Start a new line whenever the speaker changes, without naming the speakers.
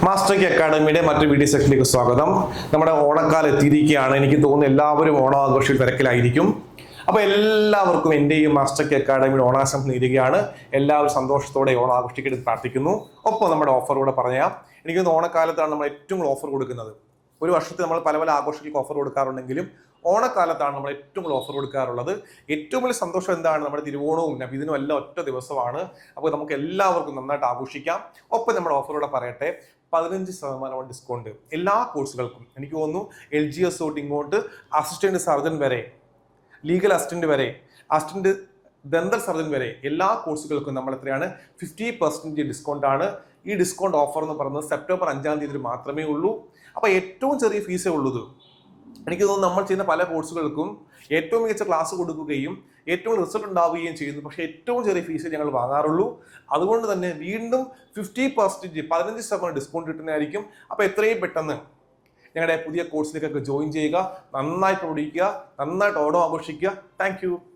Master അക്കാഡമിയുടെ മറ്റൊരു video സെക്ഷനിലേക്ക് സ്വാഗതം. നമ്മുടെ ഓണക്കാലം എത്തിയിരിക്കുകയാണ്. എനിക്ക് തോന്നുന്നു എല്ലാവരും ഓണാഘോഷ തിരക്കിലായിരിക്കും. അപ്പോൾ എല്ലാവർക്കും എൻ്റെയും മാസ്റ്റർ അക്കാഡമിയുടെ ഓണാശംസ നേരുകയാണ്. എല്ലാവരും സന്തോഷത്തോടെ ഓണാഘോഷിക്കട്ടെ പ്രാർത്ഥിക്കുന്നു. ഒപ്പം നമ്മുടെ ഓഫർ കൂടെ പറയാം. എനിക്ക് തോന്നുന്നു ഓണക്കാലത്താണ് നമ്മൾ ഏറ്റവും ഓഫർ കൊടുക്കുന്നത്. ഒരു വർഷത്തിൽ നമ്മൾ പല പല ആഘോഷങ്ങൾക്ക് ഓഫർ കൊടുക്കാറുണ്ടെങ്കിലും ഓണക്കാലത്താണ് നമ്മൾ ഏറ്റവും കൂടുതൽ ഓഫർ കൊടുക്കാറുള്ളത്. ഏറ്റവും വലിയ സന്തോഷം എന്താണ്? നമ്മുടെ തിരുവോണവും നബിദിനും എല്ലാം ഒറ്റ ദിവസമാണ്. അപ്പോൾ നമുക്ക് എല്ലാവർക്കും നന്നായിട്ട് ആഘോഷിക്കാം. ഒപ്പം നമ്മുടെ ഓഫറോടെ പറയട്ടെ, 15% ഡിസ്കൗണ്ട് എല്ലാ കോഴ്സുകൾക്കും. എനിക്ക് തോന്നുന്നു LGS തൊട്ട് ഇങ്ങോട്ട് അസിസ്റ്റന്റ് സർജൻ വരെ, ലീഗൽ അസിസ്റ്റന്റ് വരെ, അസിസ്റ്റന്റ് ദന്തൽ സർജൻ വരെ എല്ലാ കോഴ്സുകൾക്കും നമ്മൾ എത്രയാണ്? 50% ഡിസ്കൗണ്ട് ആണ്. ഈ ഡിസ്കൗണ്ട് ഓഫർ എന്ന് പറയുന്നത് സെപ്റ്റംബർ 5-ാം തീയതി മാത്രമേ ഉള്ളൂ. അപ്പോൾ ഏറ്റവും ചെറിയ ഫീസേ ഉള്ളൂ. എനിക്ക് തോന്നുന്നു നമ്മൾ ചെയ്യുന്ന പല കോഴ്സുകൾക്കും ഏറ്റവും മികച്ച ക്ലാസ് കൊടുക്കുകയും ഏറ്റവും റിസൾട്ട് ഉണ്ടാവുകയും ചെയ്യുന്നു. പക്ഷേ ഏറ്റവും ചെറിയ ഫീസ് ഞങ്ങൾ വാങ്ങാറുള്ളൂ. അതുകൊണ്ട് തന്നെ വീണ്ടും 50%, 15% ഡിസ്കൗണ്ട് കിട്ടുന്നതായിരിക്കും. അപ്പോൾ എത്രയും പെട്ടെന്ന് ഞങ്ങളുടെ പുതിയ കോഴ്സിലേക്കൊക്കെ ജോയിൻ ചെയ്യുക. നന്നായിട്ട് പഠിക്കുക, നന്നായിട്ട് ഓണം ആഘോഷിക്കുക. താങ്ക്